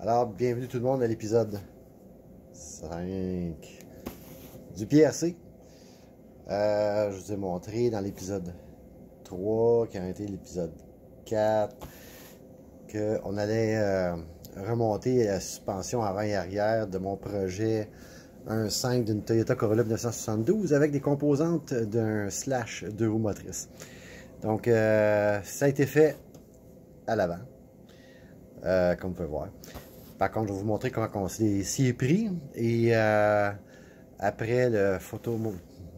Alors, bienvenue tout le monde à l'épisode 5 du PRC. Je vous ai montré dans l'épisode 3, qui a été l'épisode 4, qu'on allait remonter la suspension avant et arrière de mon projet 1.5 d'une Toyota Corolla 1972 avec des composantes d'un Slash 2 roues motrices. Donc, ça a été fait à l'avant, comme vous pouvez voir. Par contre, je vais vous montrer comment on s'y est pris. Et après le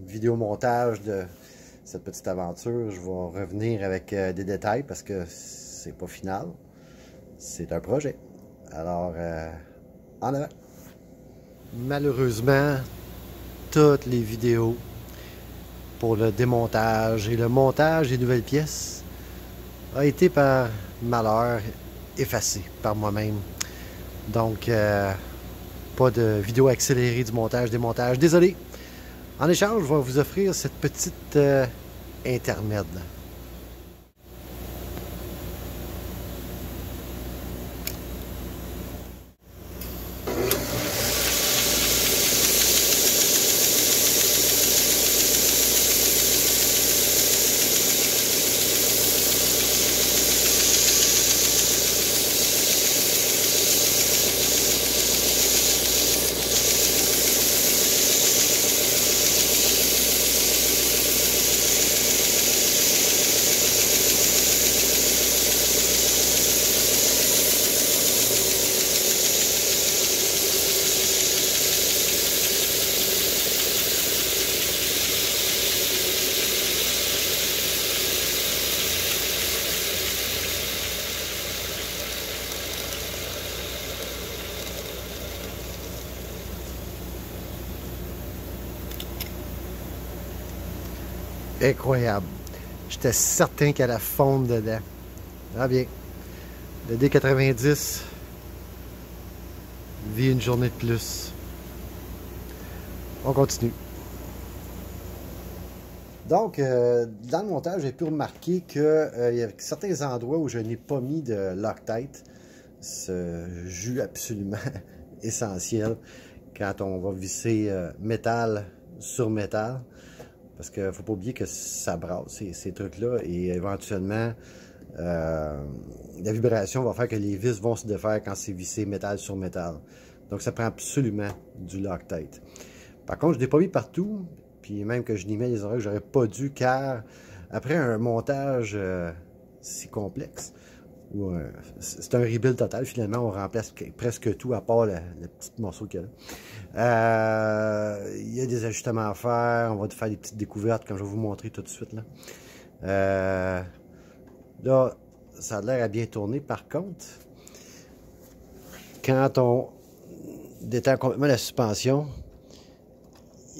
vidéo montage de cette petite aventure, je vais revenir avec des détails parce que c'est pas final. C'est un projet. Alors, en avant. Malheureusement, toutes les vidéos pour le démontage et le montage des nouvelles pièces a été par malheur effacé par moi-même. Donc, pas de vidéo accélérée du montage, démontage. Désolé. En échange, je vais vous offrir cette petite intermède. Incroyable. J'étais certain qu'elle allait fondre dedans. Ah bien. Le D90 vit une journée de plus. On continue. Donc, dans le montage, j'ai pu remarquer qu'il y a certains endroits où je n'ai pas mis de Loctite. Ce jus absolument essentiel quand on va visser métal sur métal. Parce qu'il ne faut pas oublier que ça brasse, ces trucs-là, et éventuellement, la vibration va faire que les vis vont se défaire quand c'est vissé métal sur métal. Donc, ça prend absolument du Loctite. Par contre, je ne l'ai pas mis partout, puis même que je n'y mets les oreilles, j'aurais pas dû, car après un montage si complexe, c'est un rebuild total, finalement, on remplace presque tout, à part le petit morceau qu'il y a là. Il y a des ajustements à faire, on va faire des petites découvertes, comme je vais vous montrer tout de suite. Là, ça a l'air à bien tourner. Par contre, quand on détend complètement la suspension,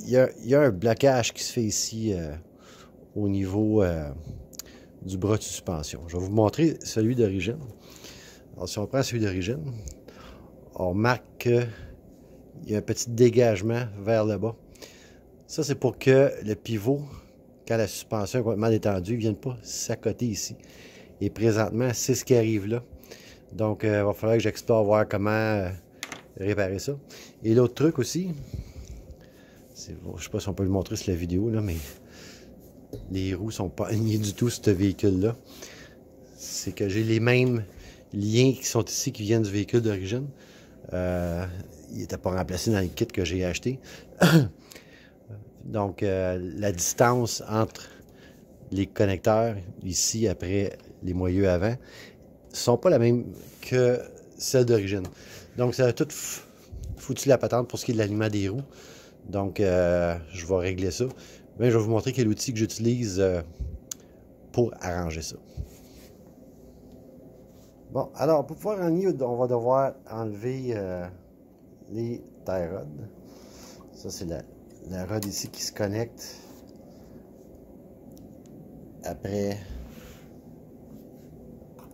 il y a un blocage qui se fait ici au niveau du bras de suspension. Je vais vous montrer celui d'origine. Alors, si on prend celui d'origine, on remarque qu'il y a un petit dégagement vers le bas. Ça, c'est pour que le pivot, quand la suspension est complètement détendue, ne vienne pas s'accoter ici. Et présentement, c'est ce qui arrive là. Donc, il va falloir que j'explore voir comment réparer ça. Et l'autre truc aussi, je ne sais pas si on peut le montrer sur la vidéo, là, mais les roues ne sont pas alignées du tout sur ce véhicule-là. C'est que j'ai les mêmes liens qui sont ici, qui viennent du véhicule d'origine. Il n'était pas remplacé dans le kit que j'ai acheté. Donc, la distance entre les connecteurs, ici, après les moyeux avant, ne sont pas la même que celle d'origine. Donc, ça a tout foutu la patente pour ce qui est de l'alignement des roues. Donc, je vais régler ça. Mais je vais vous montrer quel outil que j'utilise pour arranger ça. Bon, alors, pour pouvoir enlever, on va devoir enlever les tie rods. Ça, c'est la rod ici qui se connecte après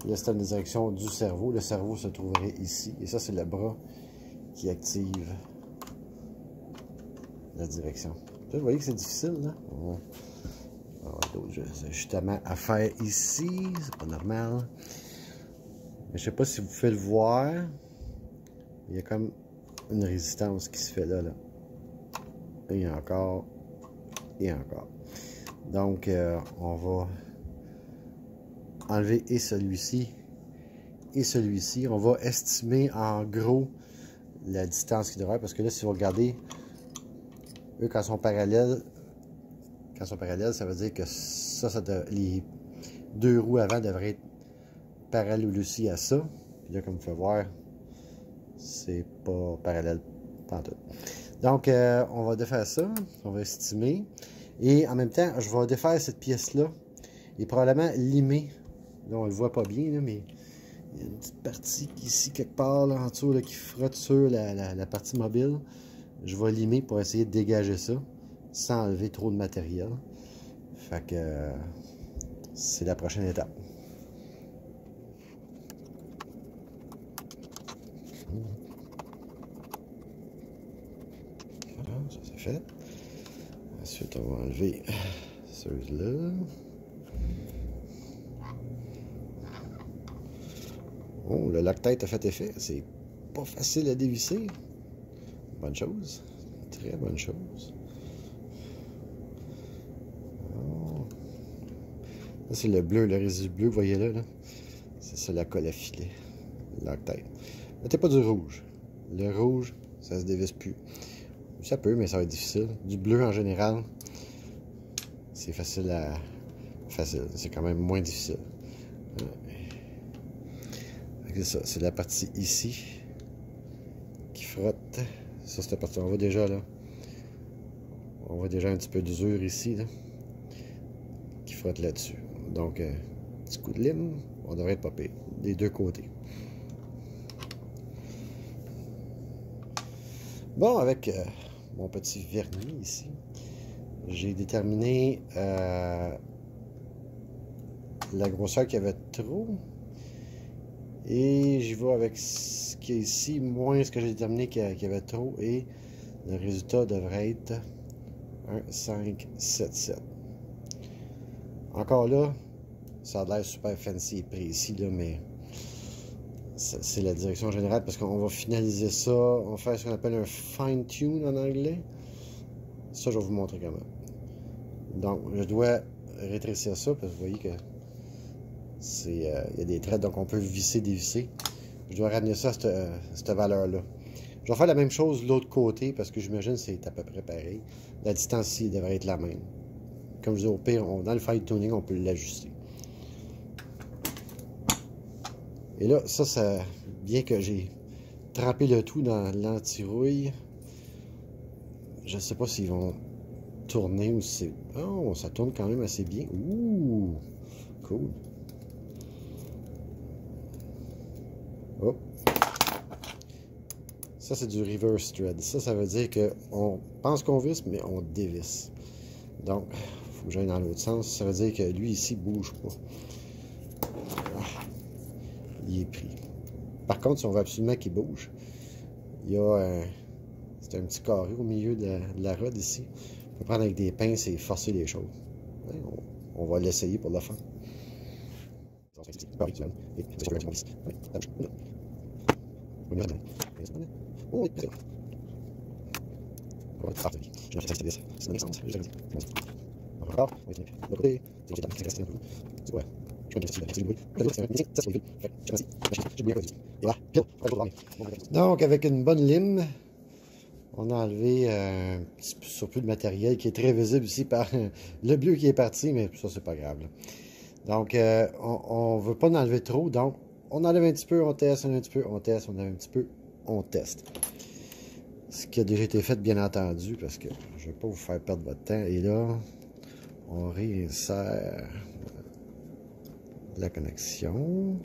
le système de direction du cerveau. Le cerveau se trouverait ici. Et ça, c'est le bras qui active la direction. Là, vous voyez que c'est difficile, là? D'autres ajustements à faire ici. C'est pas normal. Mais je sais pas si vous pouvez le voir. il y a comme une résistance qui se fait là. Et encore. Et encore. Donc, on va enlever et celui-ci et celui-ci. On va estimer en gros la distance qu'il devrait, parce que là, si vous regardez, eux, quand ils sont parallèles, ça veut dire que les deux roues avant devraient être parallèles aussi à ça. Puis là, comme vous pouvez voir, c'est pas parallèle pantoute. Donc, on va défaire ça, on va estimer. Et en même temps, je vais défaire cette pièce-là et probablement limer. Là, on le voit pas bien, là, mais il y a une petite partie ici, quelque part, là, en dessous, là, qui frotte sur la partie mobile. Je vais limer pour essayer de dégager ça sans enlever trop de matériel. Fait que c'est la prochaine étape. Voilà, ça c'est fait. Ensuite, on va enlever ceux-là. Oh, le Loctite a fait effet. C'est pas facile à dévisser. Bonne chose. Très bonne chose. Oh. Ça, c'est le bleu, le résidu bleu, vous voyez là. C'est ça la colle à filet. Loctite. Mettez pas du rouge. Le rouge, ça se dévisse plus. Ça peut, mais ça va être difficile. Du bleu en général, c'est facile à... c'est quand même moins difficile. C'est ça, c'est la partie ici qui frotte. Ça, c'est la partie, on voit déjà là. On voit déjà un petit peu d'usure ici, là, qui frotte là-dessus. Donc, petit coup de lime, on devrait être pas pire, des deux côtés. Bon, avec mon petit vernis ici, j'ai déterminé la grosseur qu'il y avait trop. Et j'y vais avec ce qui est ici, moins ce que j'ai déterminé qu'il y avait trop. Et le résultat devrait être 1,577. Encore là, ça a l'air super fancy et précis, là, mais c'est la direction générale parce qu'on va finaliser ça. On va faire ce qu'on appelle un fine-tune en anglais. Ça, je vais vous montrer comment. Donc, je dois rétrécir ça parce que vous voyez que il y a des traits, donc on peut visser, dévisser. Je dois ramener ça à cette valeur-là. Je vais faire la même chose de l'autre côté parce que j'imagine que c'est à peu près pareil. La distance ici devrait être la même. Comme je dis, au pire, dans le fine tuning, on peut l'ajuster. Et là, ça, bien que j'ai trempé le tout dans l'anti-rouille, je ne sais pas s'ils vont tourner ou si c'est... Oh, ça tourne quand même assez bien. Ouh, cool. Oh. Ça, c'est du reverse thread. Ça veut dire qu'on pense qu'on visse, mais on dévisse. Donc, il faut que j'aille dans l'autre sens. Ça veut dire que lui, ici, ne bouge pas. Il est pris. Par contre, si on veut absolument qu'il bouge, il y a c'est un petit carré au milieu de la rod ici. On peut prendre avec des pinces et forcer les choses. On va l'essayer pour le faire. Donc, avec une bonne lime, on a enlevé un petit surplus de matériel qui est très visible ici par le bleu qui est parti, mais ça, c'est pas grave. Là. Donc, on ne veut pas en enlever trop, donc on enlève un petit peu, on teste, un petit peu, on teste, on enlève un petit peu, on teste. Ce qui a déjà été fait, bien entendu, parce que je ne vais pas vous faire perdre votre temps. Et là, on réinsère la connexion.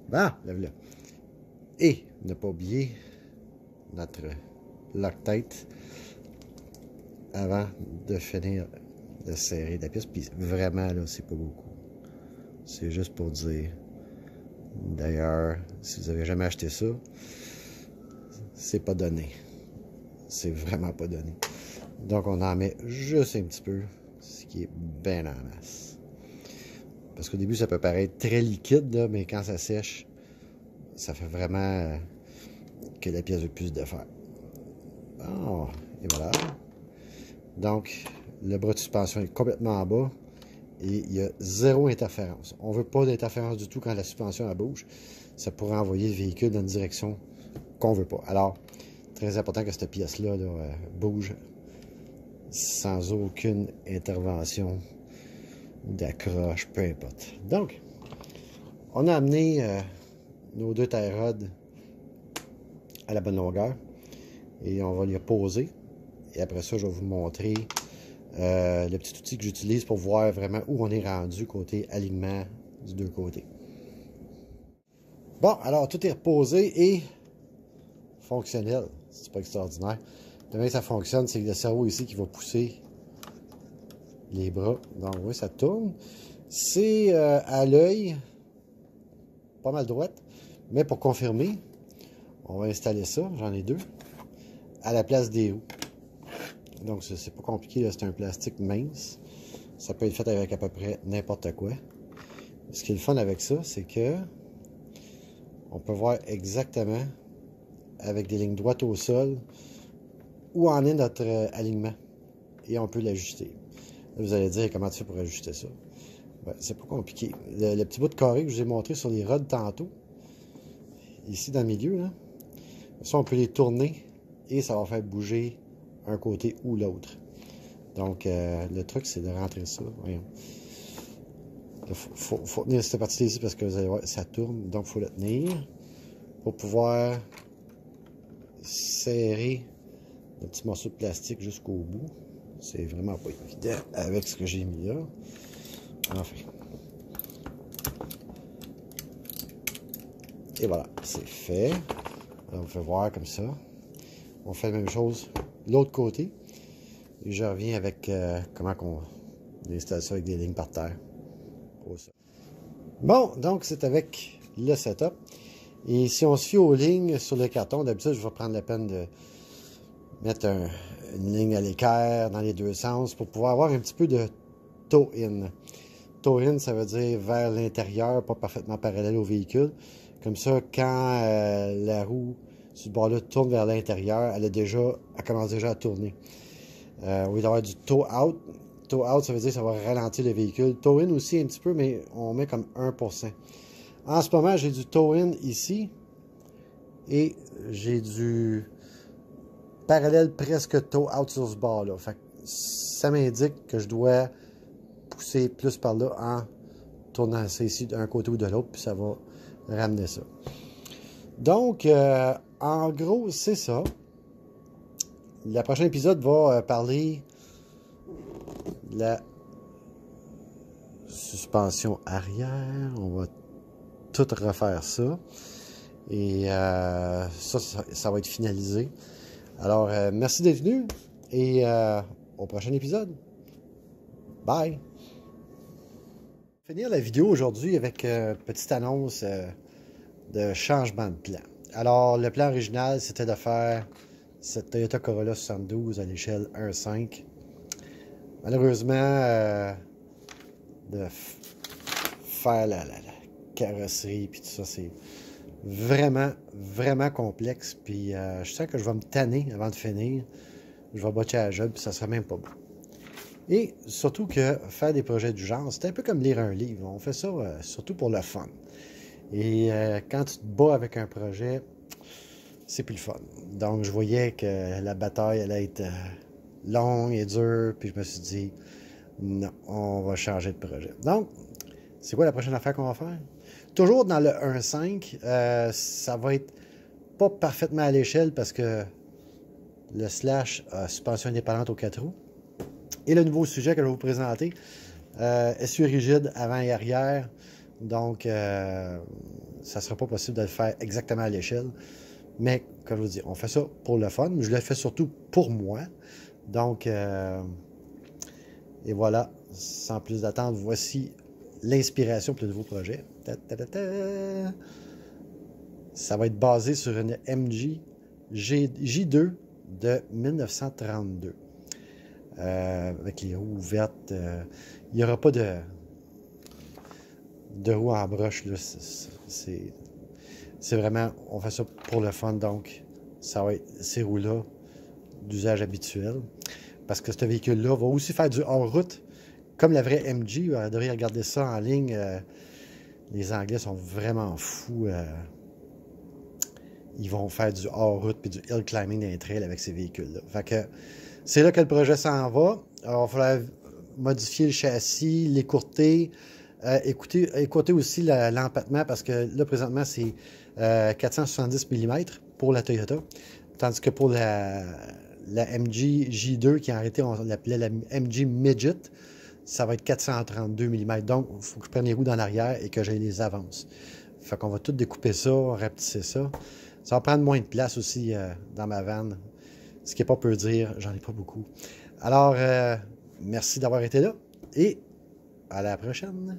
Bon, lève-le. Et ne pas oublier notre Loctite avant de finir de serrer la pièce. Puis vraiment, là, c'est pas beaucoup. C'est juste pour dire. D'ailleurs, si vous avez jamais acheté ça, c'est pas donné. C'est vraiment pas donné. Donc, on en met juste un petit peu, ce qui est bien en masse. Parce qu'au début, ça peut paraître très liquide, là, mais quand ça sèche, ça fait vraiment que la pièce veut plus de fer. Bon, et voilà. Donc, le bras de suspension est complètement en bas et il y a zéro interférence. On ne veut pas d'interférence du tout quand la suspension elle bouge. Ça pourrait envoyer le véhicule dans une direction qu'on ne veut pas. Alors, très important que cette pièce-là bouge sans aucune intervention d'accroche, peu importe. Donc, on a amené nos deux tie rods à la bonne longueur et on va les poser. Et après ça, je vais vous montrer le petit outil que j'utilise pour voir vraiment où on est rendu côté alignement du deux côtés. Bon, alors tout est reposé et fonctionnel. C'est pas extraordinaire. Demain, ça fonctionne, c'est le cerveau ici qui va pousser les bras. Donc oui, ça tourne. C'est à l'œil, pas mal droite. Mais pour confirmer, on va installer ça, j'en ai deux, à la place des roues. Donc c'est pas compliqué, c'est un plastique mince. Ça peut être fait avec à peu près n'importe quoi. Ce qui est le fun avec ça, c'est que on peut voir exactement avec des lignes droites au sol où en est notre alignement. Et on peut l'ajuster. Vous allez dire comment tu fais pour ajuster ça. Ouais, c'est pas compliqué. Le petit bout de carré que je vous ai montré sur les rods tantôt, ici dans le milieu, là, ça on peut les tourner et ça va faire bouger un côté ou l'autre. Donc le truc c'est de rentrer ça. Voyons. Il faut tenir cette partie ici parce que vous allez voir, ça tourne, donc il faut le tenir pour pouvoir serrer le petit morceau de plastique jusqu'au bout. C'est vraiment pas évident avec ce que j'ai mis là. Enfin. Et voilà, c'est fait. Alors, on fait voir comme ça. On fait la même chose de l'autre côté. Et je reviens avec comment on installe ça avec des lignes par terre. Bon, donc c'est avec le setup. Et si on se fie aux lignes sur le carton, d'habitude, je vais prendre la peine de mettre une ligne à l'équerre dans les deux sens pour pouvoir avoir un petit peu de toe-in. Toe-in, ça veut dire vers l'intérieur, pas parfaitement parallèle au véhicule. Comme ça, quand la roue sur le bord-là tourne vers l'intérieur, elle commence déjà à tourner. Au lieu d'avoir du toe-out, toe-out, ça veut dire que ça va ralentir le véhicule. Toe-in aussi un petit peu, mais on met comme 1%. En ce moment, j'ai du toe-in ici et j'ai du parallèle presque toe-out sur ce bord-là. Ça m'indique que je dois pousser plus par là en tournant ça ici d'un côté ou de l'autre, puis ça va ramener ça. Donc, en gros, c'est ça. Le prochain épisode va parler de la suspension arrière. On va tout refaire ça. Et ça va être finalisé. Alors, merci d'être venu et au prochain épisode. Bye! Je vais finir la vidéo aujourd'hui avec une petite annonce de changement de plan. Alors, le plan original, c'était de faire cette Toyota Corolla 72 à l'échelle 1.5. Malheureusement, de faire la carrosserie puis tout ça, c'est vraiment, vraiment complexe. Puis je sens que je vais me tanner avant de finir. Je vais botcher à la job, puis ça sera même pas bon. Et surtout que faire des projets du genre, c'est un peu comme lire un livre. On fait ça surtout pour le fun. Et quand tu te bats avec un projet, c'est plus le fun. Donc, je voyais que la bataille allait être longue et dure, puis je me suis dit, non, on va changer de projet. Donc, c'est quoi la prochaine affaire qu'on va faire? Toujours dans le 1.5, ça va être pas parfaitement à l'échelle parce que le Slash a suspension indépendante aux 4 roues. Et le nouveau sujet que je vais vous présenter, essuie rigide avant et arrière. Donc, ça ne sera pas possible de le faire exactement à l'échelle. Mais, comme je vous dis, on fait ça pour le fun. Je le fais surtout pour moi. Donc, et voilà, sans plus d'attendre, voici l'inspiration pour le nouveau projet. Ça va être basé sur une MG J2 de 1932. Avec les roues ouvertes. Il n'y aura pas de de roues en broche, là, c'est vraiment, on fait ça pour le fun, donc ça va être ces roues-là d'usage habituel. Parce que ce véhicule-là va aussi faire du hors-route, comme la vraie MG. Vous devriez regarder ça en ligne. Les Anglais sont vraiment fous. Ils vont faire du hors-route puis du hill climbing dans les trails avec ces véhicules-là. Fait que c'est là que le projet s'en va. Alors, il va falloir modifier le châssis, l'écourter, écouter aussi l'empattement parce que là, présentement, c'est 470 mm pour la Toyota. Tandis que pour la MG J2 qui a arrêté, on l'appelait la MG Midget, ça va être 432 mm. Donc, il faut que je prenne les roues dans l'arrière et que j'aille les avances. Fait qu'on va tout découper ça, rapetisser ça. Ça va prendre moins de place aussi dans ma vanne. Ce qui n'est pas peu dire, j'en ai pas beaucoup. Alors, merci d'avoir été là et à la prochaine.